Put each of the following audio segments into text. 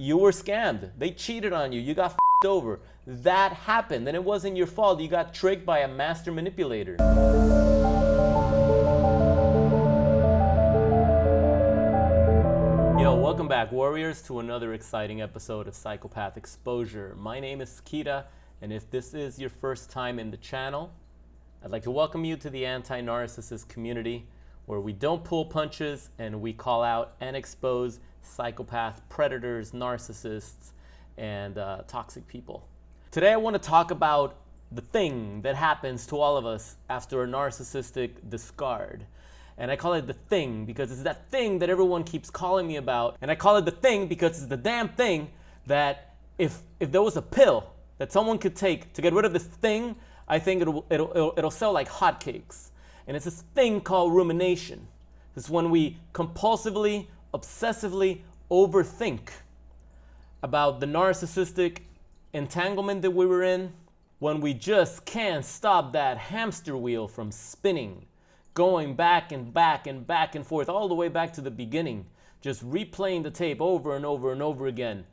you were scammed. They cheated on you. You got f***ed over. That happened, and it wasn't your fault. You got tricked by a master manipulator. Yo, welcome back, warriors, to another exciting episode of Psychopath Exposure. My name is Kita, and if this is your first time in the channel, I'd like to welcome you to the anti-narcissist community, where we don't pull punches and we call out and expose psychopath, predators, narcissists, and toxic people. Today I want to talk about the thing that happens to all of us after a narcissistic discard. And I call it the thing because it's that thing that everyone keeps calling me about. And I call it the thing because it's the damn thing that if there was a pill that someone could take to get rid of this thing, I think it'll sell like hotcakes. And it's this thing called rumination. This is when we compulsively, obsessively overthink about the narcissistic entanglement that we were in, when we just can't stop that hamster wheel from spinning, going back and back and back and forth, all the way back to the beginning, just replaying the tape over and over and over again.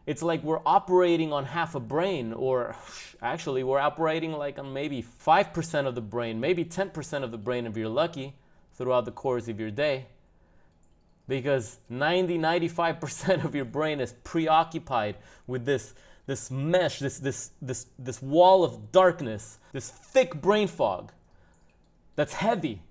It's like we're operating on half a brain, or actually we're operating like on maybe 5% of the brain, maybe 10% of the brain if you're lucky, throughout the course of your day. Because 95% of your brain is preoccupied with this mesh, this wall of darkness, this thick brain fog that's heavy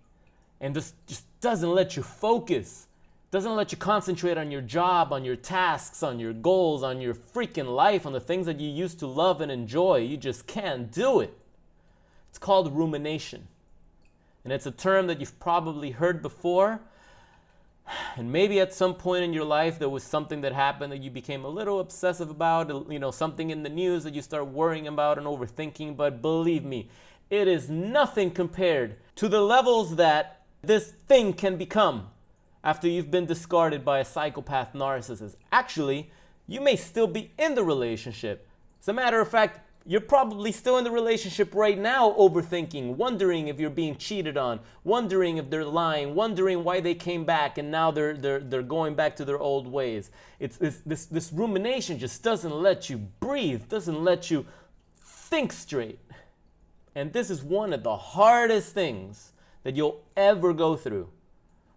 and just doesn't let you focus, doesn't let you concentrate on your job, on your tasks, on your goals, on your freaking life, on the things that you used to love and enjoy. You just can't do it. It's called rumination. And it's a term that you've probably heard before. And maybe at some point in your life there was something that happened that you became a little obsessive about, something in the news that you start worrying about and overthinking. But believe me, it is nothing compared to the levels that this thing can become after you've been discarded by a psychopath narcissist. Actually, you may still be in the relationship. As a matter of fact, you're probably still in the relationship right now, overthinking, wondering if you're being cheated on, wondering if they're lying, wondering why they came back and now they're going back to their old ways. This rumination just doesn't let you breathe, doesn't let you think straight. And this is one of the hardest things that you'll ever go through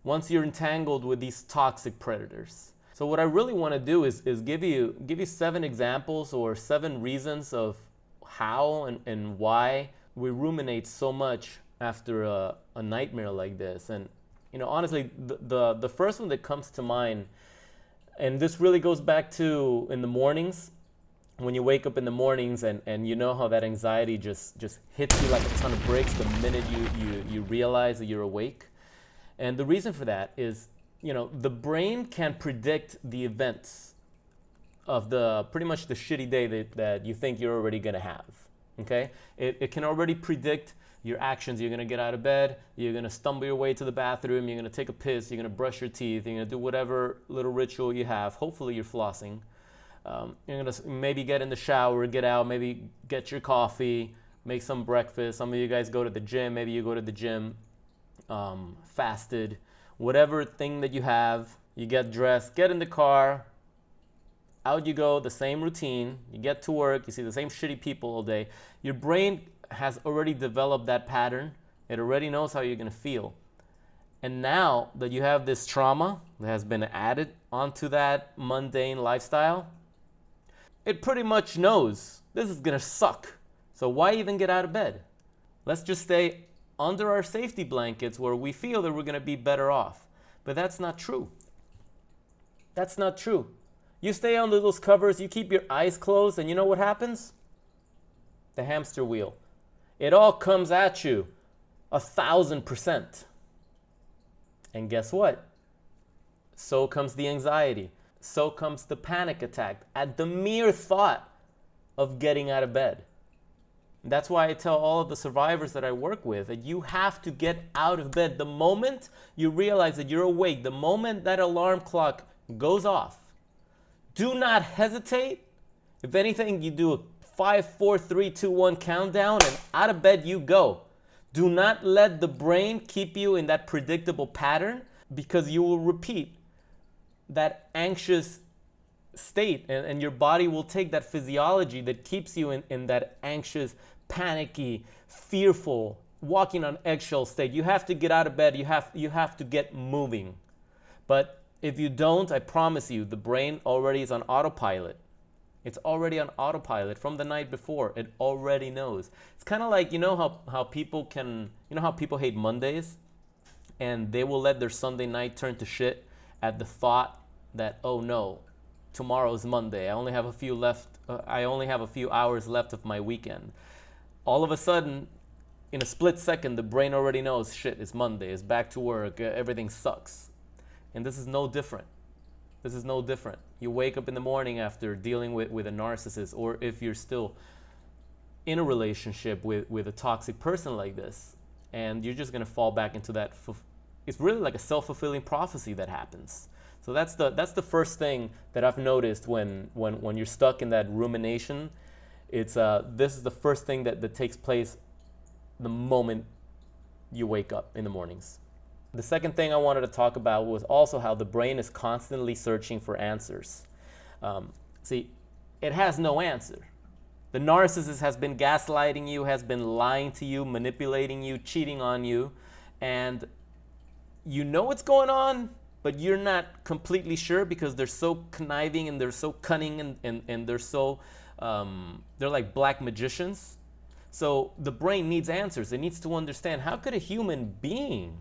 once you're entangled with these toxic predators. So what I really want to do is give you 7 examples or 7 reasons of how and why we ruminate so much after a nightmare like this. And honestly, the first one that comes to mind, and this really goes back to in the mornings, when you wake up in the mornings and you know how that anxiety just hits you like a ton of bricks the minute you realize that you're awake. And the reason for that is, the brain can predict the events of pretty much the shitty day that you think you're already gonna have, okay? It can already predict your actions. You're gonna get out of bed, you're gonna stumble your way to the bathroom, you're gonna take a piss, you're gonna brush your teeth, you're gonna do whatever little ritual you have. Hopefully you're flossing. You're gonna maybe get in the shower, get out, maybe get your coffee, make some breakfast. Some of you guys go to the gym, maybe you go to the gym, fasted, whatever thing that you have, you get dressed, get in the car, out you go, the same routine, you get to work, you see the same shitty people all day. Your brain has already developed that pattern. It already knows how you're gonna feel. And now that you have this trauma that has been added onto that mundane lifestyle, it pretty much knows this is gonna suck. So why even get out of bed? Let's just stay under our safety blankets where we feel that we're gonna be better off. But that's not true. That's not true. You stay under those covers, you keep your eyes closed, and you know what happens? The hamster wheel. It all comes at you 1,000%. And guess what? So comes the anxiety. So comes the panic attack at the mere thought of getting out of bed. That's why I tell all of the survivors that I work with that you have to get out of bed the moment you realize that you're awake, the moment that alarm clock goes off. Do not hesitate. If anything, you do a 5, 4, 3, 2, 1 countdown and out of bed you go. Do not let the brain keep you in that predictable pattern, because you will repeat that anxious state, and your body will take that physiology that keeps you in that anxious, panicky, fearful, walking on eggshell state. You have to get out of bed. You have to get moving. But if you don't, I promise you, the brain already is on autopilot. It's already on autopilot from the night before. It already knows. It's kind of like, you know how people hate Mondays, and they will let their Sunday night turn to shit at the thought that, oh no, tomorrow is Monday. I only have a few hours left of my weekend. All of a sudden, in a split second, the brain already knows, shit, it's Monday, it's back to work, everything sucks. And this is no different. This is no different. You wake up in the morning after dealing with a narcissist, or if you're still in a relationship with a toxic person like this, and you're just gonna fall back into that. It's really like a self-fulfilling prophecy that happens. So that's the first thing that I've noticed when you're stuck in that rumination. It's this is the first thing that takes place the moment you wake up in the mornings. The second thing I wanted to talk about was also how the brain is constantly searching for answers. See, it has no answer. The narcissist has been gaslighting you, has been lying to you, manipulating you, cheating on you, and you know what's going on, but you're not completely sure because they're so conniving and they're so cunning and they're so, they're like black magicians. So the brain needs answers. It needs to understand, how could a human being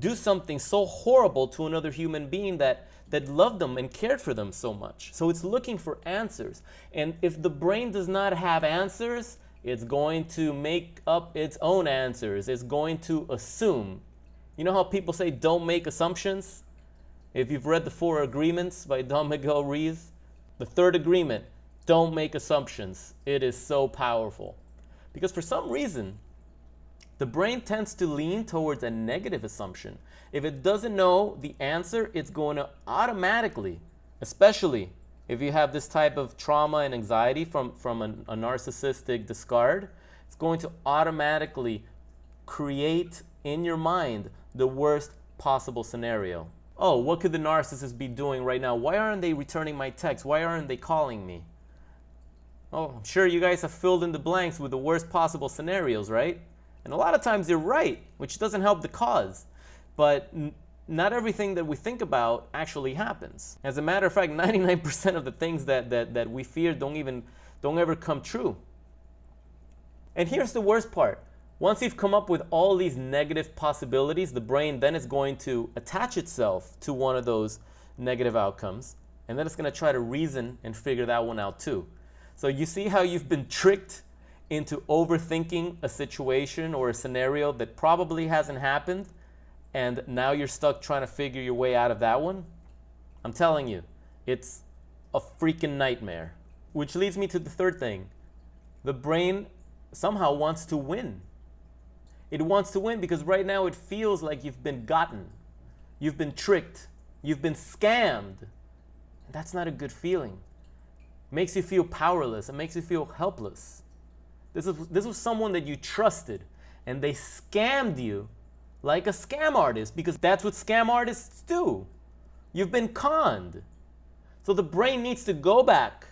do something so horrible to another human being that loved them and cared for them so much? So it's looking for answers. And if the brain does not have answers, it's going to make up its own answers. It's going to assume. You know how people say don't make assumptions? If you've read the 4 Agreements by Don Miguel Ruiz, the 3rd agreement, don't make assumptions. It is so powerful. Because for some reason, the brain tends to lean towards a negative assumption. If it doesn't know the answer, it's going to automatically, especially if you have this type of trauma and anxiety from a narcissistic discard, it's going to automatically create in your mind the worst possible scenario. Oh, what could the narcissist be doing right now? Why aren't they returning my text? Why aren't they calling me? Oh, I'm sure you guys have filled in the blanks with the worst possible scenarios, right? And a lot of times you're right, which doesn't help the cause. But not everything that we think about actually happens. As a matter of fact, 99% of the things that we fear don't ever come true. And here's the worst part. Once you've come up with all these negative possibilities, the brain then is going to attach itself to one of those negative outcomes, and then it's going to try to reason and figure that one out too. So you see how you've been tricked into overthinking a situation or a scenario that probably hasn't happened, and now you're stuck trying to figure your way out of that one? I'm telling you, it's a freaking nightmare. Which leads me to the third thing. The brain somehow wants to win. It wants to win because right now it feels like you've been gotten. You've been tricked. You've been scammed. And that's not a good feeling. It makes you feel powerless. It makes you feel helpless. This was someone that you trusted, and they scammed you like a scam artist, because that's what scam artists do. You've been conned. So the brain needs to go back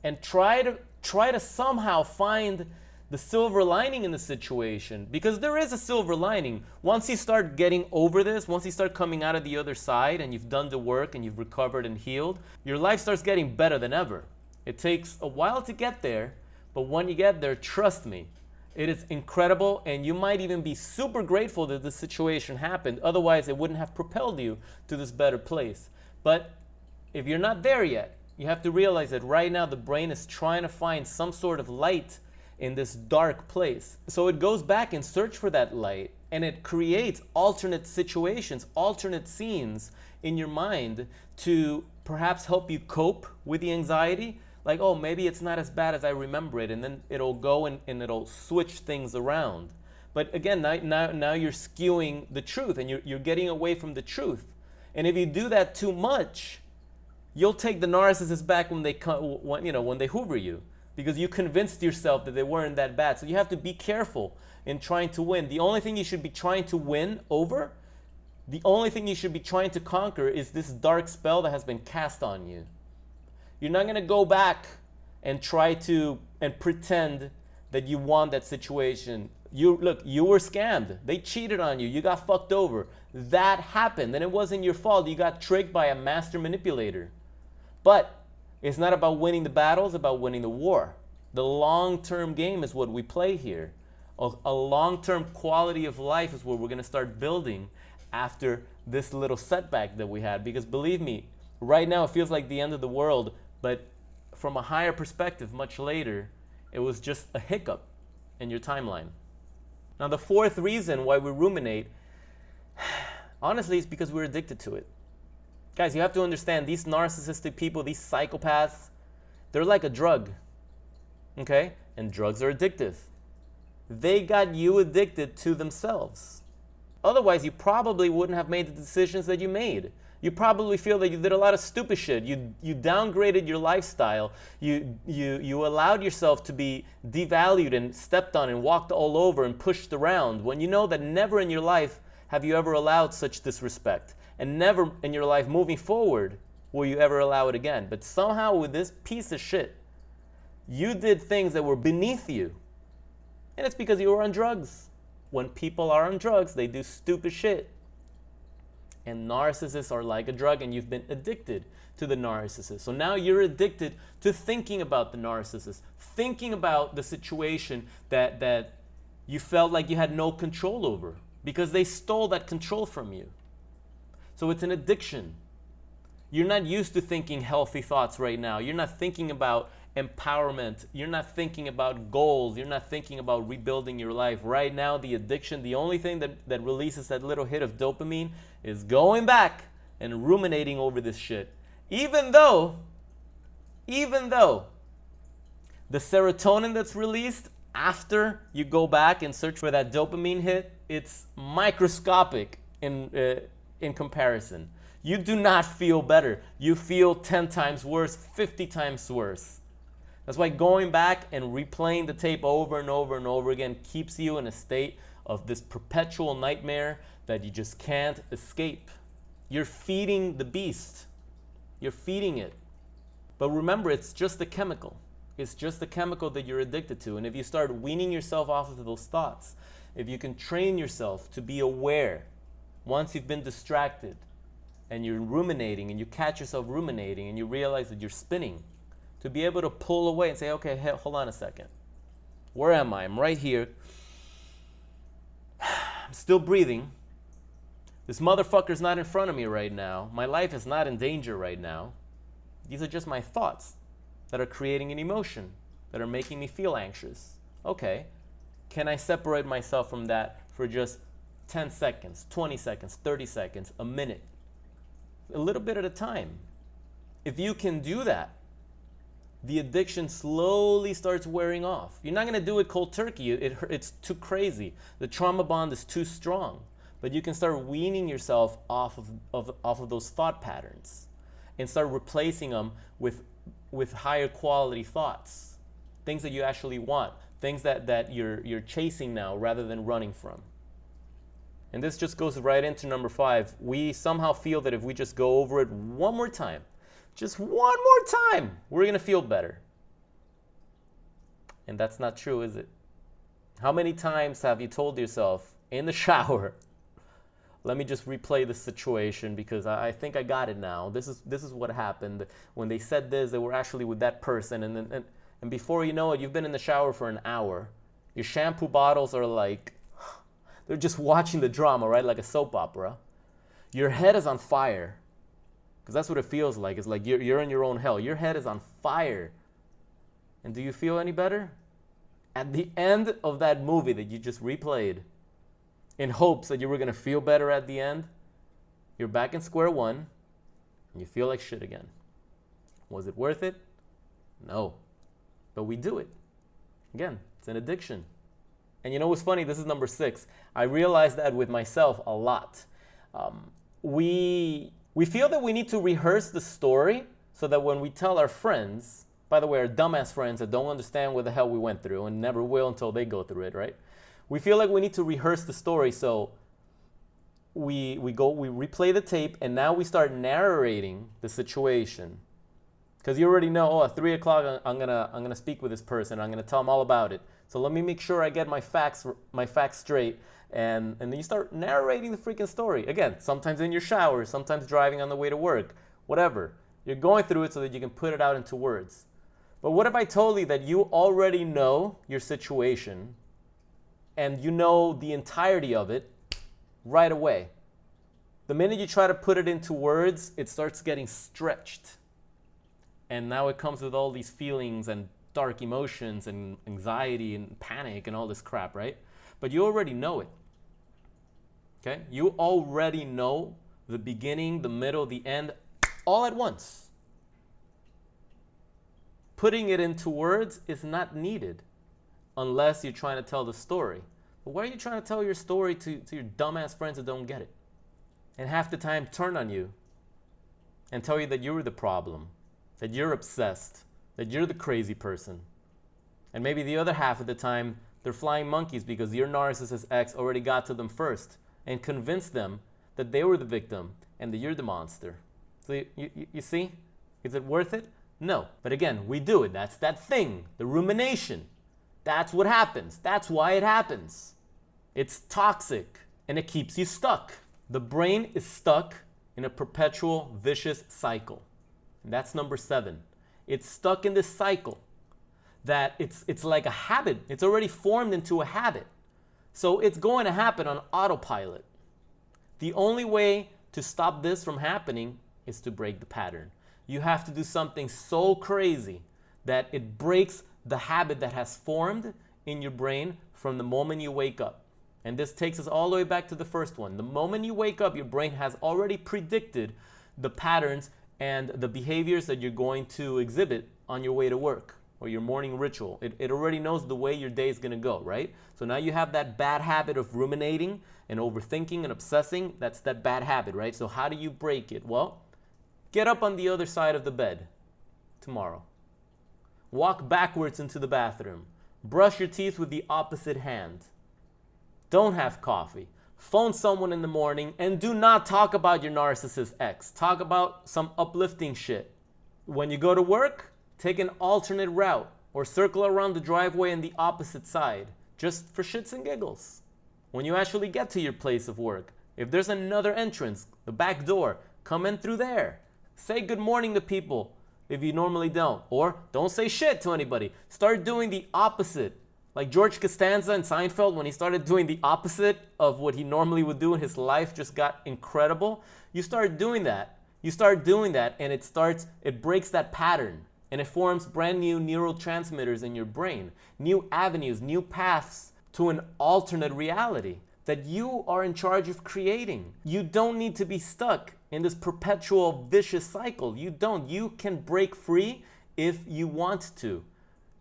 and try to somehow find the silver lining in the situation, because there is a silver lining. Once you start getting over this, once you start coming out of the other side and you've done the work and you've recovered and healed, your life starts getting better than ever. It takes a while to get there, but when you get there, trust me, it is incredible, and you might even be super grateful that this situation happened. Otherwise, it wouldn't have propelled you to this better place. But if you're not there yet, you have to realize that right now the brain is trying to find some sort of light in this dark place. So it goes back in search for that light, and it creates alternate situations, alternate scenes in your mind to perhaps help you cope with the anxiety. Like, oh, maybe it's not as bad as I remember it, and then it'll go and it'll switch things around. But again, now you're skewing the truth, and you're getting away from the truth. And if you do that too much, you'll take the narcissist back when they hoover you, because you convinced yourself that they weren't that bad. So you have to be careful in trying to win. The only thing you should be trying to win over, the only thing you should be trying to conquer is this dark spell that has been cast on you. You're not going to go back and try to and pretend that you want that situation. Look, you were scammed. They cheated on you. You got fucked over. That happened, and it wasn't your fault. You got tricked by a master manipulator. But it's not about winning the battle, it's about winning the war. The long-term game is what we play here. A long-term quality of life is what we're going to start building after this little setback that we had. Because believe me, right now it feels like the end of the world, but from a higher perspective, much later, it was just a hiccup in your timeline. Now, the fourth reason why we ruminate, honestly, is because we're addicted to it. Guys, you have to understand, these narcissistic people, these psychopaths, they're like a drug, okay? And drugs are addictive. They got you addicted to themselves. Otherwise, you probably wouldn't have made the decisions that you made. You probably feel that you did a lot of stupid shit. You downgraded your lifestyle. You allowed yourself to be devalued and stepped on and walked all over and pushed around, when you know that never in your life have you ever allowed such disrespect. And never in your life moving forward will you ever allow it again. But somehow with this piece of shit, you did things that were beneath you. And it's because you were on drugs. When people are on drugs, they do stupid shit. And narcissists are like a drug, and you've been addicted to the narcissist. So now you're addicted to thinking about the narcissist, thinking about the situation that you felt like you had no control over because they stole that control from you. So it's an addiction. You're not used to thinking healthy thoughts right now. You're not thinking about empowerment. You're not thinking about goals. You're not thinking about rebuilding your life. Right now, the addiction, the only thing that releases that little hit of dopamine is going back and ruminating over this shit. Even though the serotonin that's released after you go back and search for that dopamine hit, it's microscopic in comparison. You do not feel better. You feel 10 times worse, 50 times worse. That's why going back and replaying the tape over and over and over again keeps you in a state of this perpetual nightmare that you just can't escape. You're feeding the beast. You're feeding it. But remember, it's just a chemical. It's just a chemical that you're addicted to. And if you start weaning yourself off of those thoughts, if you can train yourself to be aware once you've been distracted and you're ruminating and you catch yourself ruminating and you realize that you're spinning, to be able to pull away and say, okay, hold on a second. Where am I? I'm right here. I'm still breathing. This motherfucker's not in front of me right now. My life is not in danger right now. These are just my thoughts that are creating an emotion, that are making me feel anxious. Okay, can I separate myself from that for just 10 seconds, 20 seconds, 30 seconds, a minute? A little bit at a time. If you can do that, the addiction slowly starts wearing off. You're not going to do it cold turkey. It's too crazy. The trauma bond is too strong. But you can start weaning yourself off of those thought patterns and start replacing them with higher quality thoughts, things that you actually want, things that you're chasing now rather than running from. And this just goes right into number 5. We somehow feel that if we just go over it one more time, just one more time, we're going to feel better. And that's not true, is it? How many times have you told yourself in the shower, let me just replay the situation because I think I got it now. This is what happened. When they said this, they were actually with that person. And before you know it, you've been in the shower for an hour. Your shampoo bottles are like, they're just watching the drama, right? Like a soap opera. Your head is on fire. Because that's what it feels like. It's like you're in your own hell. Your head is on fire. And do you feel any better? At the end of that movie that you just replayed, in hopes that you were going to feel better at the end, you're back in square one, and you feel like shit again. Was it worth it? No. But we do it. Again, it's an addiction. And you know what's funny? This is number 6. I realized that with myself a lot. We feel that we need to rehearse the story so that when we tell our friends, by the way, our dumbass friends that don't understand what the hell we went through and never will until they go through it, right? We feel like we need to rehearse the story, so we replay the tape, and now we start narrating the situation Because you already know, oh, at 3 o'clock I'm gonna speak with this person. I'm gonna tell them all about it. So let me make sure I get my facts straight. And then you start narrating the freaking story. Again, sometimes in your shower, sometimes driving on the way to work, whatever. You're going through it so that you can put it out into words. But what if I told you that you already know your situation and you know the entirety of it right away? The minute you try to put it into words, it starts getting stretched. And now it comes with all these feelings and dark emotions and anxiety and panic and all this crap, right? But you already know it. Okay? You already know the beginning, the middle, the end, all at once. Putting it into words is not needed unless you're trying to tell the story. But why are you trying to tell your story to your dumbass friends that don't get it? And half the time turn on you and tell you that you're the problem, that you're obsessed, that you're the crazy person. And maybe the other half of the time, they're flying monkeys because your narcissist ex already got to them first and convinced them that they were the victim and that you're the monster. So you see? Is it worth it? No. But again, we do it. That's that thing, the rumination. That's what happens. That's why it happens. It's toxic and it keeps you stuck. The brain is stuck in a perpetual vicious cycle. And that's number 7. It's stuck in this cycle that it's like a habit. It's already formed into a habit. So it's going to happen on autopilot. The only way to stop this from happening is to break the pattern. You have to do something so crazy that it breaks the habit that has formed in your brain from the moment you wake up. And this takes us all the way back to the first one. The moment you wake up, your brain has already predicted the patterns and the behaviors that you're going to exhibit on your way to work or your morning ritual. It already knows the way your day is going to go, right? So now you have that bad habit of ruminating and overthinking and obsessing. That's that bad habit, right? So how do you break it? Well, get up on the other side of the bed tomorrow. Walk backwards into the bathroom. Brush your teeth with the opposite hand. Don't have coffee. Phone someone in the morning and do not talk about your narcissist ex. Talk about some uplifting shit. When you go to work, take an alternate route or circle around the driveway on the opposite side, just for shits and giggles. When you actually get to your place of work, if there's another entrance, the back door, come in through there. Say good morning to people if you normally don't, or don't say shit to anybody. Start doing the opposite. Like George Costanza in Seinfeld, when he started doing the opposite of what he normally would do and his life just got incredible. You start doing that. You start doing that and it breaks that pattern and it forms brand new neurotransmitters in your brain, new avenues, new paths to an alternate reality that you are in charge of creating. You don't need to be stuck in this perpetual vicious cycle. You don't. You can break free if you want to.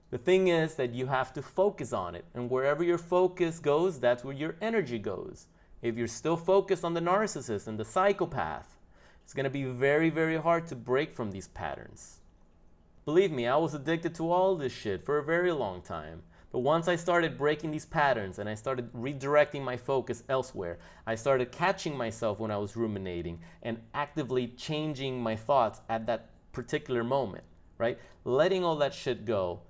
The thing is that you have to focus on it. And wherever your focus goes, that's where your energy goes. If you're still focused on the narcissist and the psychopath, it's going to be very, very hard to break from these patterns. Believe me, I was addicted to all this shit for a very long time. But once I started breaking these patterns and I started redirecting my focus elsewhere, I started catching myself when I was ruminating and actively changing my thoughts at that particular moment, right? Letting all that shit go.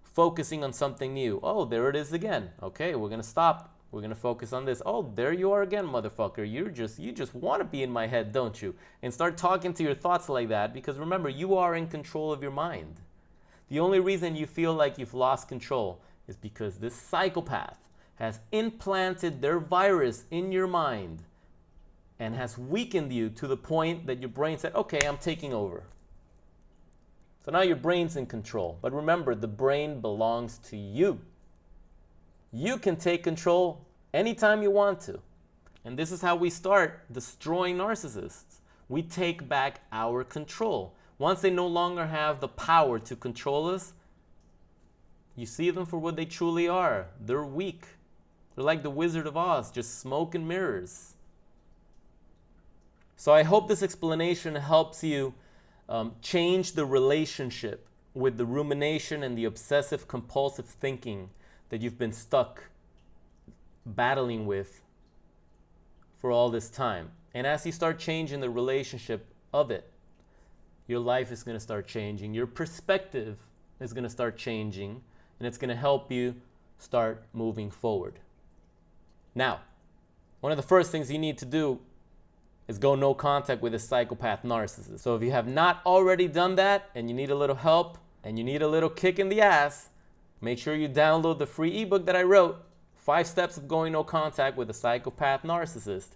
Focusing on something new. Oh, there it is again. Okay, we're gonna stop. We're gonna focus on this. Oh, there you are again, motherfucker. You just want to be in my head, don't you? And start talking to your thoughts like that, because remember, you are in control of your mind. The only reason you feel like you've lost control is because this psychopath has implanted their virus in your mind and has weakened you to the point that your brain said, okay, I'm taking over. So now your brain's in control. But remember, the brain belongs to you. You can take control anytime you want to. And this is how we start destroying narcissists. We take back our control. Once they no longer have the power to control us, you see them for what they truly are. They're weak. They're like the Wizard of Oz, just smoke and mirrors. So I hope this explanation helps you change the relationship with the rumination and the obsessive compulsive thinking that you've been stuck battling with for all this time. And as you start changing the relationship of it, your life is going to start changing. Your perspective is going to start changing, and it's going to help you start moving forward. Now, one of the first things you need to do is go no contact with a psychopath narcissist. So if you have not already done that and you need a little help and you need a little kick in the ass, make sure you download the free ebook that I wrote, 5 Steps of Going No Contact with a Psychopath Narcissist.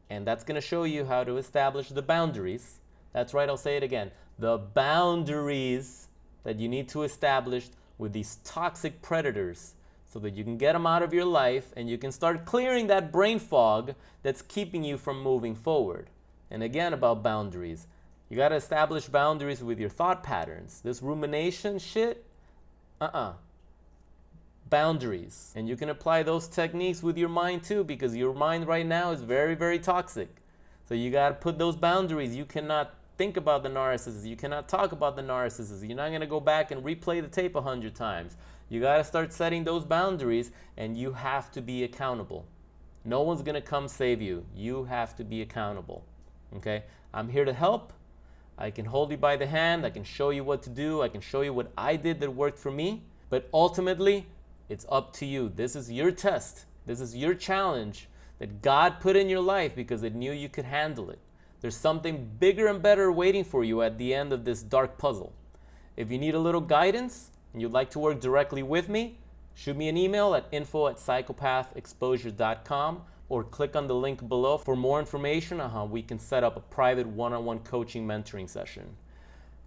And that's going to show you how to establish the boundaries. That's right, I'll say it again. The boundaries that you need to establish with these toxic predators so that you can get them out of your life and you can start clearing that brain fog that's keeping you from moving forward. And again, about boundaries. You got to establish boundaries with your thought patterns. This rumination shit, boundaries. And you can apply those techniques with your mind too, because your mind right now is very, very toxic. So you got to put those boundaries. You cannot think about the narcissist. You cannot talk about the narcissist. You're not going to go back and replay the tape 100 times. You got to start setting those boundaries, and you have to be accountable. No one's going to come save you. You have to be accountable. Okay? I'm here to help. I can hold you by the hand. I can show you what to do. I can show you what I did that worked for me. But ultimately, it's up to you. This is your test. This is your challenge that God put in your life because it knew you could handle it. There's something bigger and better waiting for you at the end of this dark puzzle. If you need a little guidance and you'd like to work directly with me, shoot me an email at info@psychopathexposure.com or click on the link below for more information on how we can set up a private one-on-one coaching mentoring session.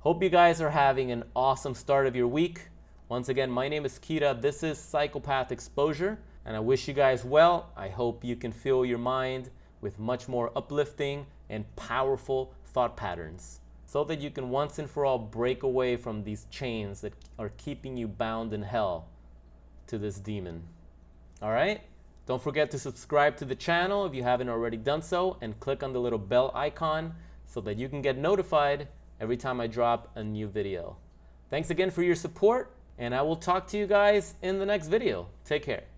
Hope you guys are having an awesome start of your week. Once again, my name is Kira. This is Psychopath Exposure, and I wish you guys well. I hope you can fill your mind with much more uplifting and powerful thought patterns so that you can once and for all break away from these chains that are keeping you bound in hell to this demon. All right? Don't forget to subscribe to the channel if you haven't already done so, and click on the little bell icon so that you can get notified every time I drop a new video. Thanks again for your support, and I will talk to you guys in the next video. Take care.